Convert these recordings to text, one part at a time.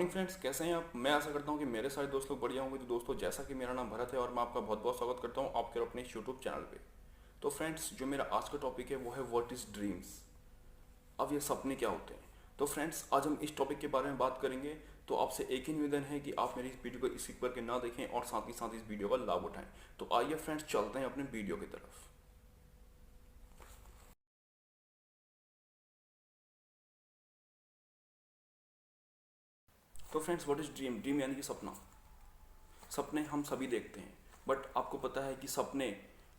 Morning friends, कैसे हैं आप। मैं आशा करता हूं कि मेरे सारे दोस्त लोग बढ़िया होंगे। तो दोस्तों, जैसा कि मेरा नाम भरत है और मैं आपका बहुत बहुत स्वागत करता हूं आपके अपने इस यूट्यूब चैनल पे। तो फ्रेंड्स, जो मेरा आज का टॉपिक है वो है व्हाट इज़ ड्रीम्स। अब ये सपने क्या होते हैं। तो फ्रेंड्स, आज हम इस टॉपिक के बारे में बात करेंगे। तो आपसे एक ही निवेदन है कि आप मेरी इस वीडियो को स्किप करके ना देखें और साथ ही साथ इस वीडियो का लाभ उठाएं। तो आइए फ्रेंड्स, चलते हैं अपने वीडियो की तरफ। तो friends, what is dream. Dream यानी कि सपना। सपने हम सभी देखते हैं, बट आपको पता है कि सपने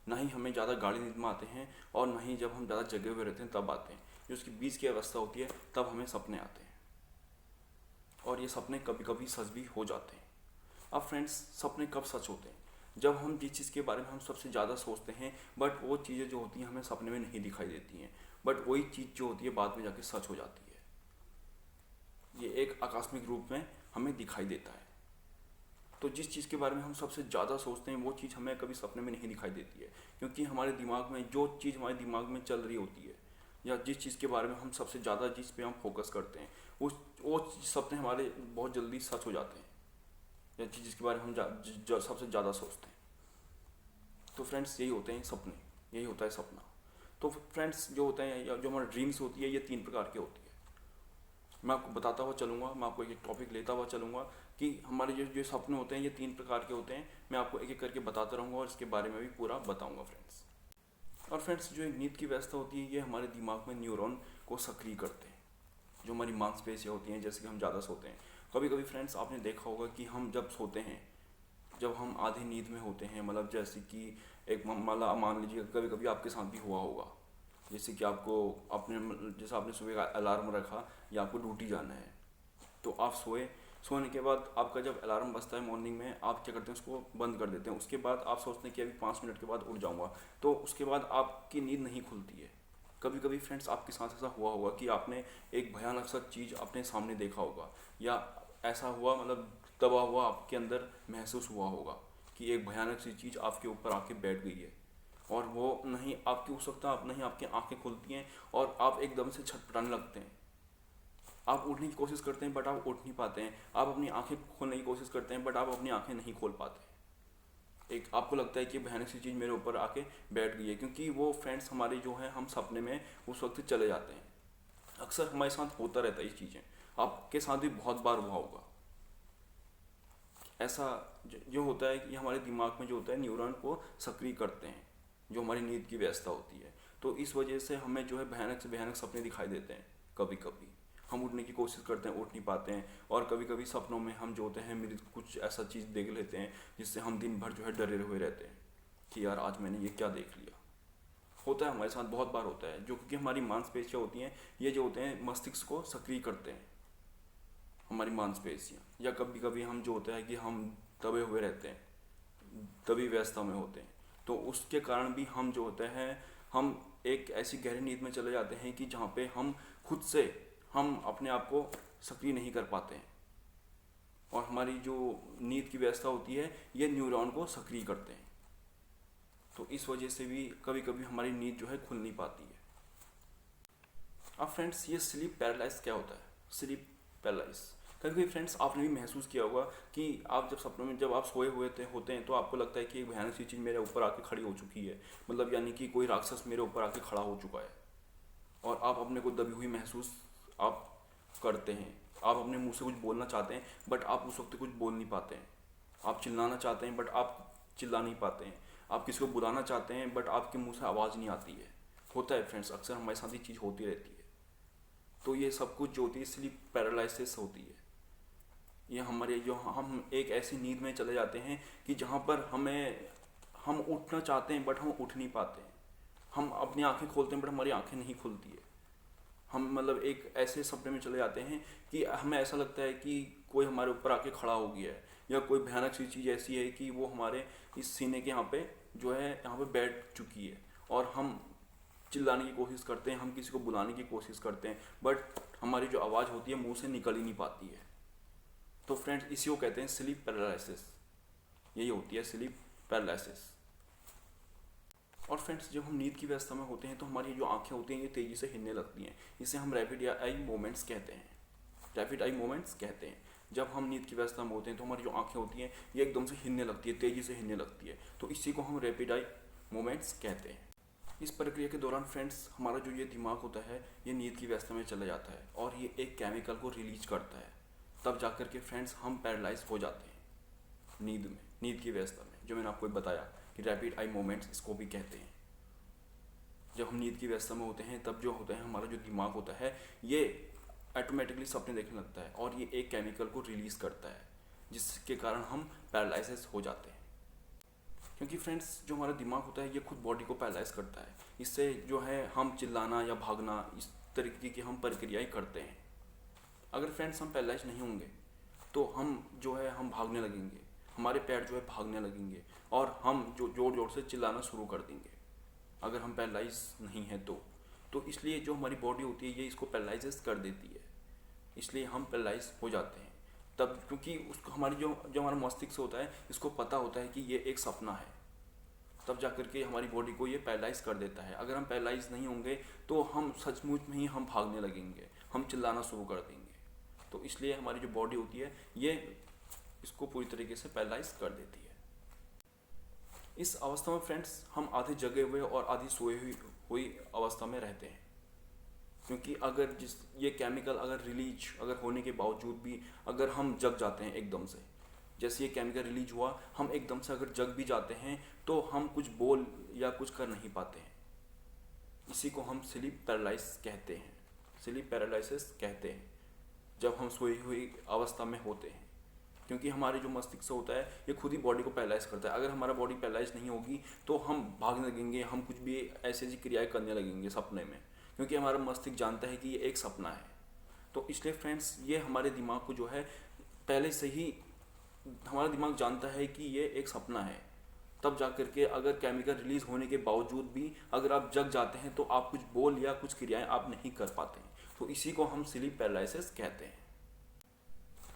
ना ही हमें ज़्यादा गाढ़ी नींद में आते हैं और ना ही जब हम ज़्यादा जगे हुए रहते हैं तब आते हैं। जो उसकी बीच की अवस्था होती है तब हमें सपने आते हैं, और ये सपने कभी कभी सच भी हो जाते हैं। अब फ्रेंड्स, सपने कब सच होते हैं? जब हम जिस चीज़ के बारे में हम सबसे ज़्यादा सोचते हैं, बट वो चीज़ें जो होती हैं हमें सपने में नहीं दिखाई देती हैं, बट वही चीज़ जो होती है बाद में जाके सच हो जाती है। ये एक आकस्मिक रूप में हमें दिखाई देता है। तो जिस चीज़ के बारे में हम सबसे ज़्यादा सोचते हैं वो चीज़ हमें कभी सपने में नहीं दिखाई देती है, क्योंकि हमारे दिमाग में जो चीज़ हमारे दिमाग में चल रही होती है, या जिस चीज़ के बारे में हम सबसे ज़्यादा जिस पे हम फोकस करते हैं, उस वो सपने हमारे बहुत जल्दी सच हो जाते हैं, या जिस चीज़ के बारे में हम सबसे ज़्यादा सोचते हैं। तो फ्रेंड्स, यही होते हैं सपने, यही होता है सपना। तो फ्रेंड्स, जो होते हैं या जो हमारे ड्रीम्स होती है, ये 3 प्रकार की होती है। मैं आपको बताता हुआ चलूँगा, मैं आपको एक टॉपिक लेता हुआ चलूँगा कि हमारे जो जो सपने होते हैं ये 3 प्रकार के होते हैं। मैं आपको एक एक करके बताता रहूँगा और इसके बारे में भी पूरा बताऊँगा फ्रेंड्स। और फ्रेंड्स, जो एक नींद की व्यवस्था होती है ये हमारे दिमाग में न्यूरॉन को सक्रिय करते हैं। जो हमारी मांसपेशियाँ होती हैं, जैसे कि हम ज़्यादा सोते हैं, कभी कभी फ्रेंड्स आपने देखा होगा कि हम जब सोते हैं, जब हम आधी नींद में होते हैं, मतलब जैसे कि एक मतलब मान लीजिए कभी कभी आपके साथ भी हुआ होगा, जैसे कि आपको अपने जैसे आपने सुबह का अलार्म रखा या आपको ड्यूटी जाना है, तो आप सोने के बाद आपका जब अलार्म बजता है मॉर्निंग में, आप क्या करते हैं, उसको बंद कर देते हैं। उसके बाद आप सोचते हैं कि अभी 5 मिनट के बाद उठ जाऊंगा, तो उसके बाद आपकी नींद नहीं खुलती है। कभी कभी फ्रेंड्स आपके साथ ऐसा हुआ होगा कि आपने एक भयानक सा चीज़ अपने सामने देखा होगा, या ऐसा हुआ, मतलब दबा हुआ आपके अंदर महसूस हुआ होगा कि एक भयानक सी चीज़ आपके ऊपर आके बैठ गई है, और वो नहीं आपकी उस वक्त आप नहीं आपकी आंखें खुलती हैं और आप एकदम से छटपटाने लगते हैं। आप उठने की कोशिश करते हैं बट आप उठ नहीं पाते हैं। आप अपनी आंखें खोलने की कोशिश करते हैं बट आप अपनी आंखें नहीं खोल पाते। एक आपको लगता है कि भयानक सी चीज़ मेरे ऊपर आके बैठ गई है, क्योंकि वो फ्रेंड्स हमारे जो हैं हम सपने में उस वक्त चले जाते हैं। अक्सर हमारे साथ होता रहता है ये चीज़ें। आपके साथ भी बहुत बार हुआ होगा ऐसा। जो होता है कि हमारे दिमाग में जो होता है न्यूरॉन को सक्रिय करते हैं, जो हमारी नींद की व्यवस्था होती है। तो इस वजह से हमें जो है भयानक से भयानक सपने दिखाई देते हैं। कभी कभी हम उठने की कोशिश करते हैं, उठ नहीं पाते हैं, और कभी कभी सपनों में हम जो होते हैं मेरी कुछ ऐसा चीज़ देख लेते हैं जिससे हम दिन भर जो है डरे हुए रहते हैं कि यार आज मैंने ये क्या देख लिया। होता है हमारे साथ, बहुत बार होता है, जो क्योंकि हमारी मांसपेशियाँ होती हैं, ये जो होते हैं मस्तिष्क को सक्रिय करते हैं, हमारी मांसपेशियाँ। या कभी कभी हम जो होता है कि हम दबे हुए रहते हैं, दबी व्यवस्था में होते हैं, तो उसके कारण भी हम जो होते हैं हम एक ऐसी गहरी नींद में चले जाते हैं कि जहाँ पे हम खुद से हम अपने आप को सक्रिय नहीं कर पाते हैं, और हमारी जो नींद की व्यवस्था होती है ये न्यूरॉन को सक्रिय करते हैं। तो इस वजह से भी कभी कभी हमारी नींद जो है खुल नहीं पाती है। अब फ्रेंड्स, ये स्लीप पैरालाइज क्या होता है। स्लीप पैरालाइज कभी कभी फ्रेंड्स आपने भी महसूस किया होगा कि आप जब सपनों में जब आप सोए हुए होते हैं तो आपको लगता है कि एक भयानक सी चीज़ मेरे ऊपर आके खड़ी हो चुकी है, मतलब यानी कि कोई राक्षस मेरे ऊपर आके खड़ा हो चुका है, और आप अपने को दबी हुई महसूस आप करते हैं। आप अपने मुंह से कुछ बोलना चाहते हैं बट आप उस वक्त कुछ बोल नहीं पाते हैं। आप चिल्लाना चाहते हैं बट आप चिल्ला नहीं पाते हैं। आप किसी को बुलाना चाहते हैं बट आपके मुंह से आवाज़ नहीं आती है। होता है फ्रेंड्स, अक्सर हमारे साथ ये चीज़ होती रहती है। तो ये सब कुछ जो होती है स्लीप पैरालिसिस होती है। ये हमारे जो हम एक ऐसी नींद में चले जाते हैं कि जहाँ पर हम उठना चाहते हैं बट हम उठ नहीं पाते हैं। हम अपनी आंखें खोलते हैं बट हमारी आंखें नहीं खुलती है। हम मतलब एक ऐसे सपने में चले जाते हैं कि हमें ऐसा लगता है कि कोई हमारे ऊपर आके खड़ा हो गया है, या कोई भयानक सी चीज़ ऐसी है कि वो हमारे इस सीने के यहाँ पे जो है यहाँ पे बैठ चुकी है, और हम चिल्लाने की कोशिश करते हैं, हम किसी को बुलाने की कोशिश करते हैं, बट हमारी जो आवाज़ होती है मुंह से निकल ही नहीं पाती है। तो फ्रेंड्स, इसी को कहते हैं स्लीप पैरालिसिस। यही होती है स्लीप पैरालिसिस। और फ्रेंड्स, जब हम नींद की व्यवस्था में होते हैं तो हमारी जो आंखें होती हैं ये तेज़ी से हिलने लगती हैं। इसे हम रैपिड या आई मूवमेंट्स कहते हैं। रैपिड आई मूवमेंट्स कहते हैं। जब हम नींद की अवस्था में होते हैं तो हमारी जो आंखें होती हैं ये एकदम से हिलने लगती है, तेज़ी से हिलने लगती है, तो इसी को हम रैपिड आई मूवमेंट्स कहते हैं। इस प्रक्रिया के दौरान फ्रेंड्स हमारा जो ये दिमाग होता है ये नींद की अवस्था में चला जाता है और ये एक केमिकल को रिलीज करता है, तब जाकर के फ्रेंड्स हम पैरालाइज हो जाते हैं नींद की अवस्था में, जो मैंने आपको बताया कि रैपिड आई मूवमेंट्स इसको भी कहते हैं। जब हम नींद की अवस्था में होते हैं तब जो होता है हमारा जो दिमाग होता है ये ऑटोमेटिकली सपने देखने लगता है और ये एक केमिकल को रिलीज करता है जिसके कारण हम पैरालाइसिस हो जाते हैं। क्योंकि फ्रेंड्स जो हमारा दिमाग होता है ये खुद बॉडी को पैरालाइज करता है, इससे जो है हम चिल्लाना या भागना इस तरीके की हम प्रक्रियाएं करते हैं। अगर फ्रेंड्स हम पैरालाइज नहीं होंगे तो हम जो है हम भागने लगेंगे, हमारे पैर जो है भागने लगेंगे और हम जो जोर जोर से चिल्लाना शुरू कर देंगे अगर हम पैरालाइज नहीं है तो इसलिए जो हमारी बॉडी होती है ये इसको पैरालाइज कर देती है, इसलिए हम पैरालाइज हो जाते हैं तब, क्योंकि उसको हमारी जो हमारा मस्तिष्क होता है इसको पता होता है कि ये एक सपना है, तब जाकर के हमारी बॉडी को ये पैरालाइज कर देता है। अगर हम पैरालाइज नहीं होंगे तो हम सचमुच में ही हम भागने लगेंगे, हम चिल्लाना शुरू कर देंगे, तो इसलिए हमारी जो बॉडी होती है ये इसको पूरी तरीके से पैरालाइज कर देती है। इस अवस्था में फ्रेंड्स हम आधे जगे हुए और आधी सोए हुई अवस्था में रहते हैं, क्योंकि अगर ये केमिकल अगर रिलीज अगर होने के बावजूद भी अगर हम जग जाते हैं एकदम से, जैसे ये केमिकल रिलीज हुआ हम एकदम से अगर जग भी जाते हैं तो हम कुछ बोल या कुछ कर नहीं पाते हैं, इसी को हम स्लीप पैरालाइज कहते हैं, स्लीप पैरालिसिस कहते हैं जब हम सोई हुई अवस्था में होते हैं। क्योंकि हमारे जो मस्तिष्क होता है ये खुद ही बॉडी को पैरालाइज करता है, अगर हमारा बॉडी पैरालाइज नहीं होगी तो हम भागने लगेंगे, हम कुछ भी ऐसी ऐसी क्रियाएं करने लगेंगे सपने में, क्योंकि हमारा मस्तिष्क जानता है कि ये एक सपना है। तो इसलिए फ्रेंड्स ये हमारे दिमाग को जो है पहले से ही हमारा दिमाग जानता है कि ये एक सपना है, तब जाकर के अगर केमिकल रिलीज होने के बावजूद भी अगर आप जग जाते हैं तो आप कुछ बोल या कुछ क्रियाएं आप नहीं कर पाते हैं, तो इसी को हम स्लीप पैरालिसिस कहते हैं।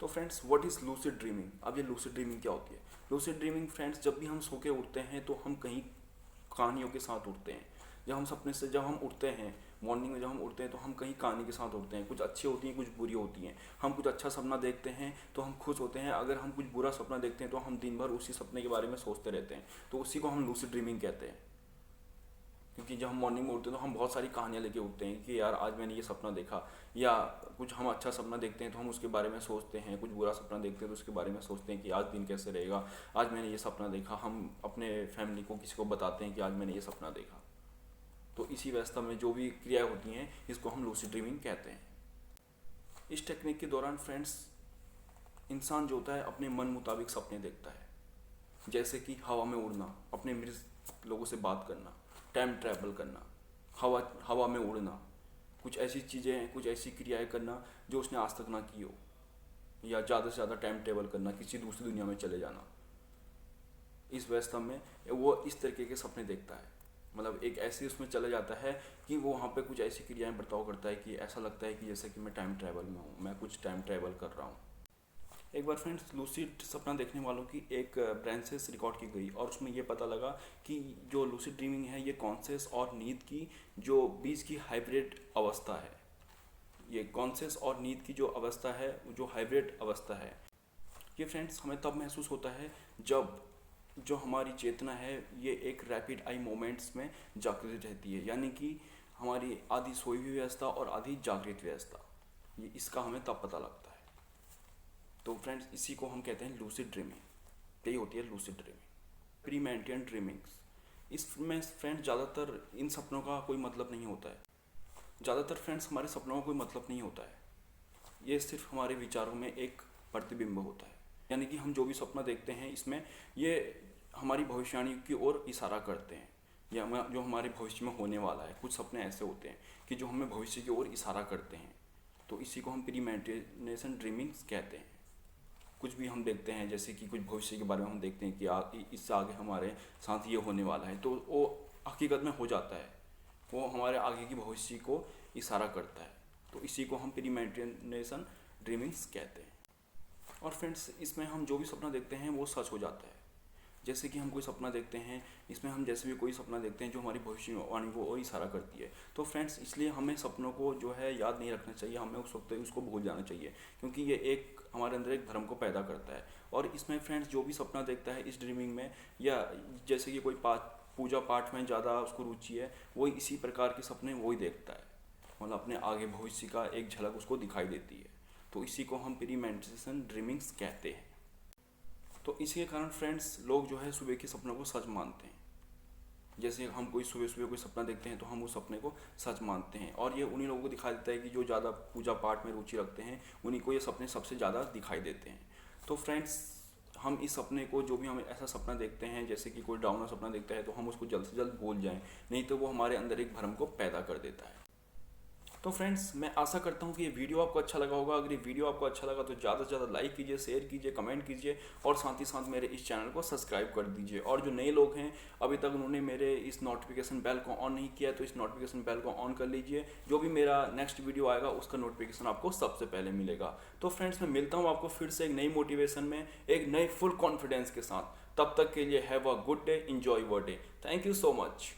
तो friends what is lucid dreaming. अब ये लूसिड ड्रीमिंग क्या होती है? लूसिड ड्रीमिंग फ्रेंड्स जब भी हम सो के उठते हैं तो हम कहीं कहानियों के साथ उठते हैं। जब हम उठते हैं मॉर्निंग में, जब हम उठते हैं तो हम कहीं कहानी के साथ उठते हैं, कुछ अच्छी होती हैं कुछ बुरी होती हैं। हम कुछ अच्छा सपना देखते हैं तो हम खुश होते हैं, अगर हम कुछ बुरा सपना देखते हैं तो हम दिन भर उसी सपने के बारे में सोचते रहते हैं, तो उसी को हम लूसिड ड्रीमिंग कहते हैं। क्योंकि जब हम मॉर्निंग में उठते हैं तो हम बहुत सारी कहानियाँ लेके उठते हैं कि यार आज मैंने ये सपना देखा, या कुछ हम अच्छा सपना देखते हैं तो हम उसके बारे में सोचते हैं, कुछ बुरा सपना देखते हैं तो उसके बारे में सोचते हैं कि आज दिन कैसे रहेगा, आज मैंने ये सपना देखा। हम अपने फैमिली को किसी को बताते हैं कि आज मैंने ये सपना देखा। तो इसी व्यवस्था में जो भी क्रिया होती हैं इसको हम लूसिड ड्रीमिंग कहते हैं। इस टेक्निक के दौरान फ्रेंड्स इंसान जो होता है अपने मन मुताबिक सपने देखता है, जैसे कि हवा में उड़ना, अपने मृत लोगों से बात करना, टाइम ट्रैवल करना, हवा में उड़ना, कुछ ऐसी चीज़ें, कुछ ऐसी क्रियाएं करना जो उसने आज तक ना की हो, या ज़्यादा से ज़्यादा टाइम ट्रैवल करना, किसी दूसरी दुनिया में चले जाना। इस व्यवस्था में वो इस तरीके के सपने देखता है, मतलब एक ऐसे उसमें चला जाता है कि वो वहाँ पे कुछ ऐसी क्रियाएं बर्ताव करता है कि ऐसा लगता है कि जैसे कि मैं टाइम ट्रैवल में हूँ, मैं कुछ टाइम ट्रैवल कर रहा हूँ। एक बार फ्रेंड्स लूसिड सपना देखने वालों की एक ब्रांचेस रिकॉर्ड की गई और उसमें ये पता लगा कि जो लूसिड ड्रीमिंग है ये कॉन्शियस और नींद की जो बीच की हाइब्रिड अवस्था है। ये कॉन्शियस और नींद की जो अवस्था है, जो हाइब्रिड अवस्था है, ये फ्रेंड्स हमें तब महसूस होता है जब जो हमारी चेतना है ये एक रैपिड आई मोमेंट्स में जागृत रहती है, यानी कि हमारी आधी सोई हुई व्यवस्था और आधी जागृत व्यवस्था, ये इसका हमें तब पता लगता है। तो फ्रेंड्स इसी को हम कहते हैं लूसिड ड्रीमिंग। यही होती है लूसिड ड्रीमिंग। प्रीमेंटियन ड्रीमिंग्स, इसमें फ्रेंड्स ज़्यादातर इन सपनों का कोई मतलब नहीं होता है। ज़्यादातर फ्रेंड्स हमारे सपनों का कोई मतलब नहीं होता है, ये सिर्फ हमारे विचारों में एक प्रतिबिंब होता है। यानी कि हम जो भी सपना देखते हैं इसमें ये हमारी भविष्यवाणी की ओर इशारा करते हैं, या जो हमारे भविष्य में होने वाला है। कुछ सपने ऐसे होते हैं कि जो हमें भविष्य की ओर इशारा करते हैं, तो इसी को हम प्रीमेंटिनेशन ड्रीमिंग्स कहते हैं। कुछ भी हम देखते हैं, जैसे कि कुछ भविष्य के बारे में हम देखते हैं कि इससे आगे हमारे साथ ये होने वाला है, तो वो हकीकत में हो जाता है, वो हमारे आगे की भविष्य को इशारा करता है। तो इसी को हम प्रीमेंटिनेशन ड्रीमिंग्स कहते हैं। और फ्रेंड्स इसमें हम जो भी सपना देखते हैं वो सच हो जाता है। जैसे कि हम कोई सपना देखते हैं, इसमें हम जैसे भी कोई सपना देखते हैं जो हमारी भविष्यवाणी को और इशारा करती है। तो फ्रेंड्स, इसलिए हमें सपनों को जो है याद नहीं रखना चाहिए, हमें उस वक्त उसको भूल जाना चाहिए, क्योंकि ये एक हमारे अंदर एक भ्रम को पैदा करता है। और इसमें फ्रेंड्स, जो भी सपना देखता है इस ड्रीमिंग में, या जैसे कि कोई पूजा पाठ में ज़्यादा उसको रुचि है, वही इसी प्रकार के सपने वही देखता है, मतलब अपने आगे भविष्य का एक झलक उसको दिखाई देती है। तो इसी को हम प्रीमेडिटेशन ड्रीमिंग्स कहते हैं। तो इसी के कारण फ्रेंड्स, लोग जो है सुबह के सपनों को सच मानते हैं। जैसे हम कोई सुबह सुबह कोई सपना देखते हैं तो हम उस सपने को सच मानते हैं, और ये उन्हीं लोगों को दिखाई देता है कि जो ज़्यादा पूजा पाठ में रुचि रखते हैं, उन्हीं को ये सपने सबसे ज़्यादा दिखाई देते हैं। तो फ्रेंड्स, हम इस सपने को, जो भी हम ऐसा सपना देखते हैं, जैसे कि कोई डरावना सपना देखता है, तो हम उसको जल्द से जल्द भूल जाएं, नहीं तो वो हमारे अंदर एक भ्रम को पैदा कर देता है। तो फ्रेंड्स, मैं आशा करता हूँ कि ये वीडियो आपको अच्छा लगा होगा। अगर ये वीडियो आपको अच्छा लगा तो ज़्यादा से ज़्यादा लाइक कीजिए, शेयर कीजिए, कमेंट कीजिए, और साथ ही साथ मेरे इस चैनल को सब्सक्राइब कर दीजिए। और जो नए लोग हैं, अभी तक उन्होंने मेरे इस नोटिफिकेशन बेल को ऑन नहीं किया, तो इस नोटिफिकेशन बेल को ऑन कर लीजिए। जो भी मेरा नेक्स्ट वीडियो आएगा उसका नोटिफिकेशन आपको सबसे पहले मिलेगा। तो फ्रेंड्स, मैं मिलता हूँ आपको फिर से एक नई मोटिवेशन में, एक नए फुल कॉन्फिडेंस के साथ। तब तक के लिए have a good day, enjoy your day. Thank you so much.